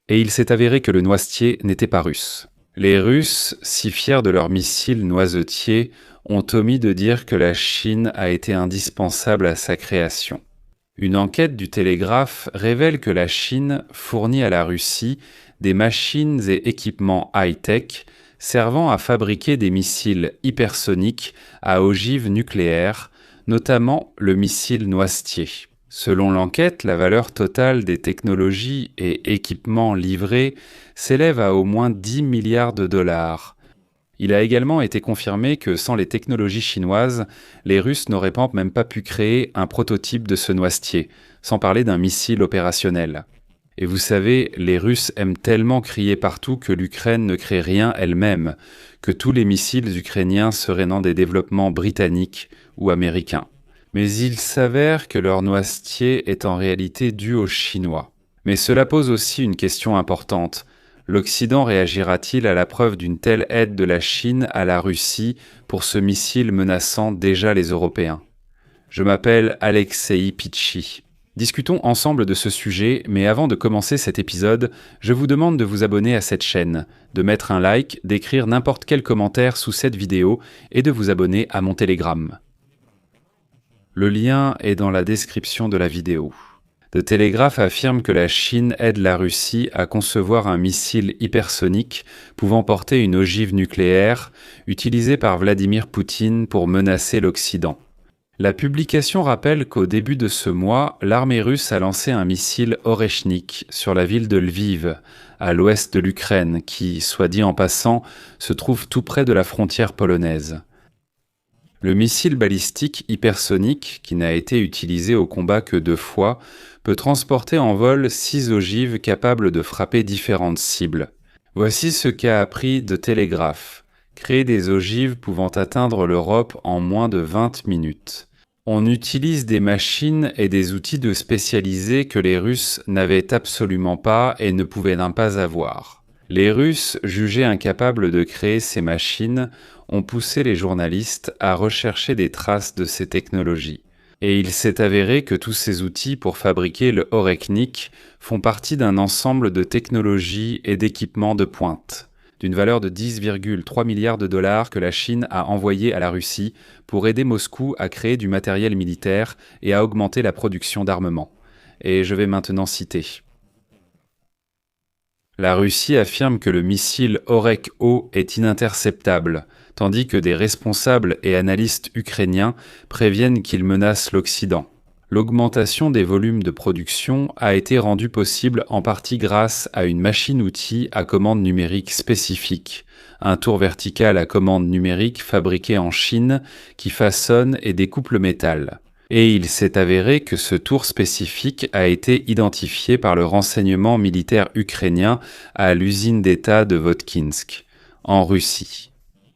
Et il s'est avéré que le noisetier n'était pas russe. Les Russes, si fiers de leur missile noisetier, ont omis de dire que la Chine a été indispensable à sa création. Une enquête du Télégraphe révèle que la Chine fournit à la Russie des machines et équipements high-tech servant à fabriquer des missiles hypersoniques à ogive nucléaire, notamment le missile noisetier. Selon l'enquête, la valeur totale des technologies et équipements livrés s'élève à au moins 10 milliards de dollars. Il a également été confirmé que sans les technologies chinoises, les Russes n'auraient même pas pu créer un prototype de ce noisetier, sans parler d'un missile opérationnel. Et vous savez, les Russes aiment tellement crier partout que l'Ukraine ne crée rien elle-même, que tous les missiles ukrainiens seraient dans des développements britanniques ou américains. Mais il s'avère que leur noisetier est en réalité dû aux Chinois. Mais cela pose aussi une question importante. L'Occident réagira-t-il à la preuve d'une telle aide de la Chine à la Russie pour ce missile menaçant déjà les Européens ? Je m'appelle Alexei Pitchi. Discutons ensemble de ce sujet, mais avant de commencer cet épisode, je vous demande de vous abonner à cette chaîne, de mettre un like, d'écrire n'importe quel commentaire sous cette vidéo et de vous abonner à mon Telegram. Le lien est dans la description de la vidéo. The Telegraph affirme que la Chine aide la Russie à concevoir un missile hypersonique pouvant porter une ogive nucléaire utilisée par Vladimir Poutine pour menacer l'Occident. La publication rappelle qu'au début de ce mois, l'armée russe a lancé un missile Oreshnik sur la ville de Lviv, à l'ouest de l'Ukraine, qui, soit dit en passant, se trouve tout près de la frontière polonaise. Le missile balistique hypersonique, qui n'a été utilisé au combat que 2 fois, peut transporter en vol 6 ogives capables de frapper différentes cibles. Voici ce qu'a appris The Telegraph. Créer des ogives pouvant atteindre l'Europe en moins de 20 minutes. On utilise des machines et des outils spécialisés que les Russes n'avaient absolument pas et ne pouvaient pas avoir. Les Russes, jugés incapables de créer ces machines, ont poussé les journalistes à rechercher des traces de ces technologies. Et il s'est avéré que tous ces outils pour fabriquer le Oreshnik font partie d'un ensemble de technologies et d'équipements de pointe, d'une valeur de 10,3 milliards de dollars que la Chine a envoyé à la Russie pour aider Moscou à créer du matériel militaire et à augmenter la production d'armement. Et je vais maintenant citer. La Russie affirme que le missile Orek-O est ininterceptable, tandis que des responsables et analystes ukrainiens préviennent qu'il menace l'Occident. L'augmentation des volumes de production a été rendue possible en partie grâce à une machine-outil à commande numérique spécifique, un tour vertical à commande numérique fabriqué en Chine qui façonne et découpe le métal. Et il s'est avéré que ce tour spécifique a été identifié par le renseignement militaire ukrainien à l'usine d'État de Votkinsk, en Russie.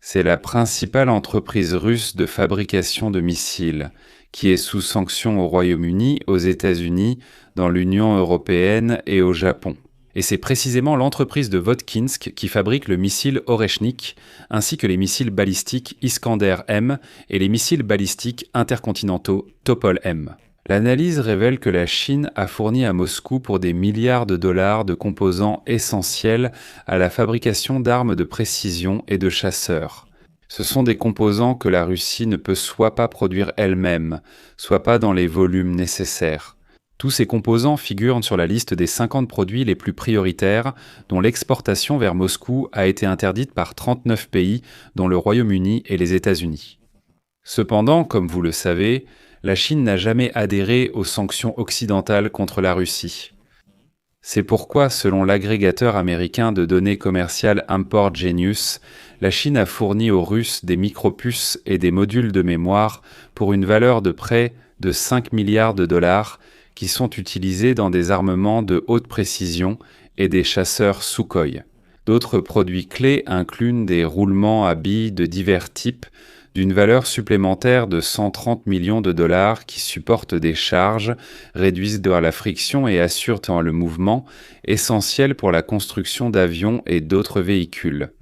C'est la principale entreprise russe de fabrication de missiles, qui est sous sanction au Royaume-Uni, aux États-Unis, dans l'Union européenne et au Japon. Et c'est précisément l'entreprise de Votkinsk qui fabrique le missile Oreshnik, ainsi que les missiles balistiques Iskander-M et les missiles balistiques intercontinentaux Topol-M. L'analyse révèle que la Chine a fourni à Moscou pour des milliards de dollars de composants essentiels à la fabrication d'armes de précision et de chasseurs. Ce sont des composants que la Russie ne peut soit pas produire elle-même, soit pas dans les volumes nécessaires. Tous ces composants figurent sur la liste des 50 produits les plus prioritaires, dont l'exportation vers Moscou a été interdite par 39 pays, dont le Royaume-Uni et les États-Unis. Cependant, comme vous le savez, la Chine n'a jamais adhéré aux sanctions occidentales contre la Russie. C'est pourquoi, selon l'agrégateur américain de données commerciales Import Genius, la Chine a fourni aux Russes des micropuces et des modules de mémoire pour une valeur de près de 5 milliards de dollars qui sont utilisés dans des armements de haute précision et des chasseurs Sukhoi. D'autres produits clés incluent des roulements à billes de divers types d'une valeur supplémentaire de 130 millions de dollars qui supportent des charges, réduisent la friction et assurent le mouvement, essentiel pour la construction d'avions et d'autres véhicules.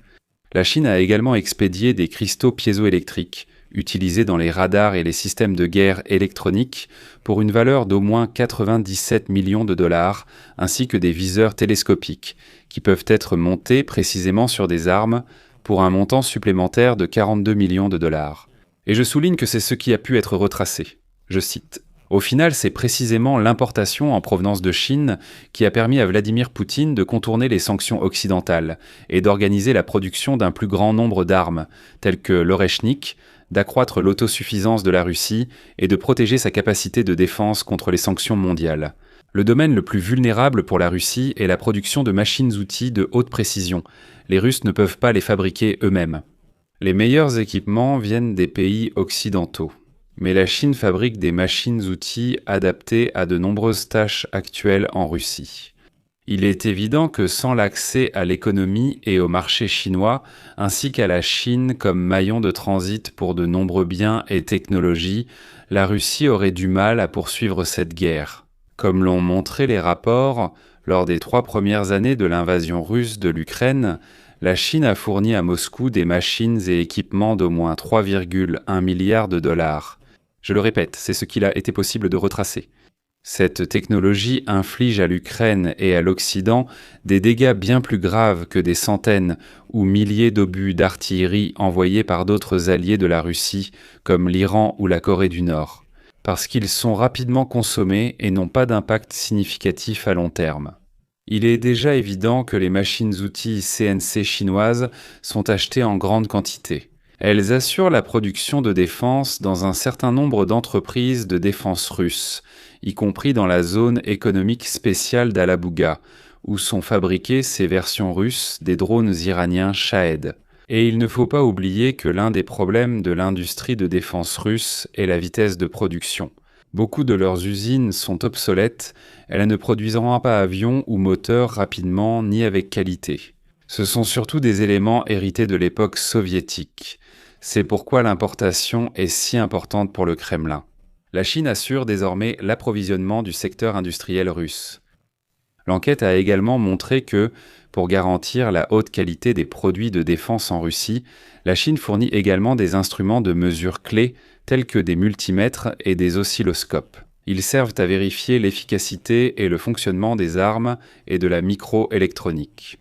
La Chine a également expédié des cristaux piézoélectriques, utilisés dans les radars et les systèmes de guerre électroniques, pour une valeur d'au moins 97 millions de dollars, ainsi que des viseurs télescopiques, qui peuvent être montés précisément sur des armes, pour un montant supplémentaire de 42 millions de dollars. Et je souligne que c'est ce qui a pu être retracé. Je cite. Au final, c'est précisément l'importation en provenance de Chine qui a permis à Vladimir Poutine de contourner les sanctions occidentales et d'organiser la production d'un plus grand nombre d'armes, telles que l'Oreshnik, d'accroître l'autosuffisance de la Russie et de protéger sa capacité de défense contre les sanctions mondiales. Le domaine le plus vulnérable pour la Russie est la production de machines-outils de haute précision. Les Russes ne peuvent pas les fabriquer eux-mêmes. Les meilleurs équipements viennent des pays occidentaux. Mais la Chine fabrique des machines-outils adaptées à de nombreuses tâches actuelles en Russie. Il est évident que sans l'accès à l'économie et au marché chinois, ainsi qu'à la Chine comme maillon de transit pour de nombreux biens et technologies, la Russie aurait du mal à poursuivre cette guerre. Comme l'ont montré les rapports, lors des 3 premières années de l'invasion russe de l'Ukraine, la Chine a fourni à Moscou des machines et équipements d'au moins 3,1 milliards de dollars. Je le répète, c'est ce qu'il a été possible de retracer. Cette technologie inflige à l'Ukraine et à l'Occident des dégâts bien plus graves que des centaines ou milliers d'obus d'artillerie envoyés par d'autres alliés de la Russie, comme l'Iran ou la Corée du Nord, parce qu'ils sont rapidement consommés et n'ont pas d'impact significatif à long terme. Il est déjà évident que les machines-outils CNC chinoises sont achetées en grande quantité. Elles assurent la production de défense dans un certain nombre d'entreprises de défense russes, y compris dans la zone économique spéciale d'Alabouga, où sont fabriquées ces versions russes des drones iraniens Shahed. Et il ne faut pas oublier que l'un des problèmes de l'industrie de défense russe est la vitesse de production. Beaucoup de leurs usines sont obsolètes, elles ne produiseront pas avions ou moteurs rapidement ni avec qualité. Ce sont surtout des éléments hérités de l'époque soviétique. C'est pourquoi l'importation est si importante pour le Kremlin. La Chine assure désormais l'approvisionnement du secteur industriel russe. L'enquête a également montré que, pour garantir la haute qualité des produits de défense en Russie, la Chine fournit également des instruments de mesure clés tels que des multimètres et des oscilloscopes. Ils servent à vérifier l'efficacité et le fonctionnement des armes et de la microélectronique.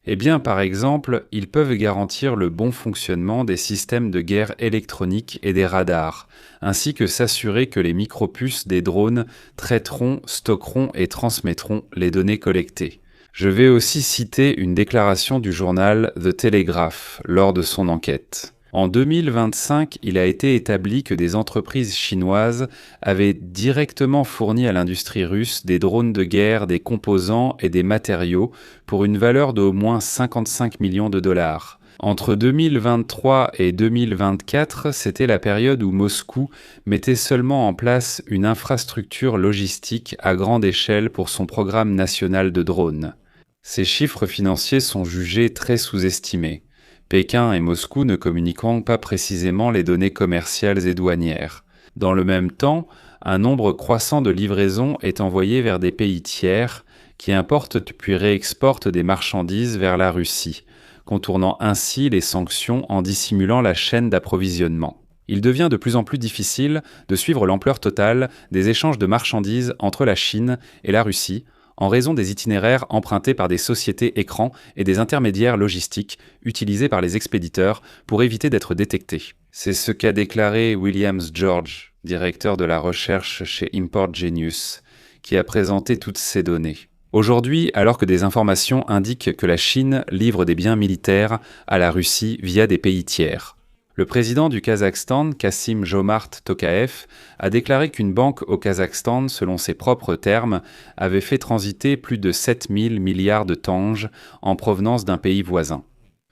Eh bien, par exemple, ils peuvent garantir le bon fonctionnement des systèmes de guerre électronique et des radars, ainsi que s'assurer que les micropuces des drones traiteront, stockeront et transmettront les données collectées. Je vais aussi citer une déclaration du journal The Telegraph lors de son enquête. En 2025, il a été établi que des entreprises chinoises avaient directement fourni à l'industrie russe des drones de guerre, des composants et des matériaux pour une valeur d'au moins 55 millions de dollars. Entre 2023 et 2024, c'était la période où Moscou mettait seulement en place une infrastructure logistique à grande échelle pour son programme national de drones. Ces chiffres financiers sont jugés très sous-estimés. Pékin et Moscou ne communiquant pas précisément les données commerciales et douanières. Dans le même temps, un nombre croissant de livraisons est envoyé vers des pays tiers qui importent puis réexportent des marchandises vers la Russie, contournant ainsi les sanctions en dissimulant la chaîne d'approvisionnement. Il devient de plus en plus difficile de suivre l'ampleur totale des échanges de marchandises entre la Chine et la Russie, en raison des itinéraires empruntés par des sociétés écrans et des intermédiaires logistiques utilisés par les expéditeurs pour éviter d'être détectés. C'est ce qu'a déclaré Williams George, directeur de la recherche chez Import Genius, qui a présenté toutes ces données. Aujourd'hui, alors que des informations indiquent que la Chine livre des biens militaires à la Russie via des pays tiers, le président du Kazakhstan, Kassym-Jomart Tokayev, a déclaré qu'une banque au Kazakhstan, selon ses propres termes, avait fait transiter plus de 7 000 milliards de tanges en provenance d'un pays voisin.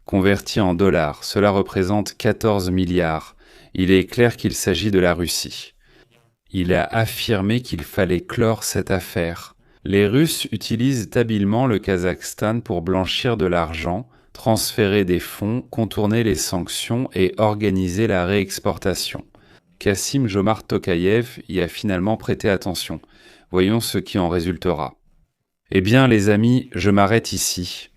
Converti en dollars, cela représente 14 milliards. Il est clair qu'il s'agit de la Russie. Il a affirmé qu'il fallait clore cette affaire. Les Russes utilisent habilement le Kazakhstan pour blanchir de l'argent, transférer des fonds, contourner les sanctions et organiser la réexportation. Kassym-Jomart Tokayev y a finalement prêté attention. Voyons ce qui en résultera. Eh bien, les amis, je m'arrête ici.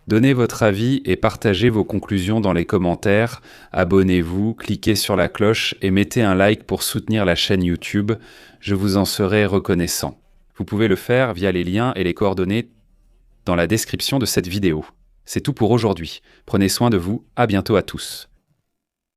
Donnez votre avis et partagez vos conclusions dans les commentaires. Abonnez-vous, cliquez sur la cloche et mettez un like pour soutenir la chaîne YouTube. Je vous en serai reconnaissant. Vous pouvez le faire via les liens et les coordonnées dans la description de cette vidéo. C'est tout pour aujourd'hui. Prenez soin de vous, à bientôt à tous.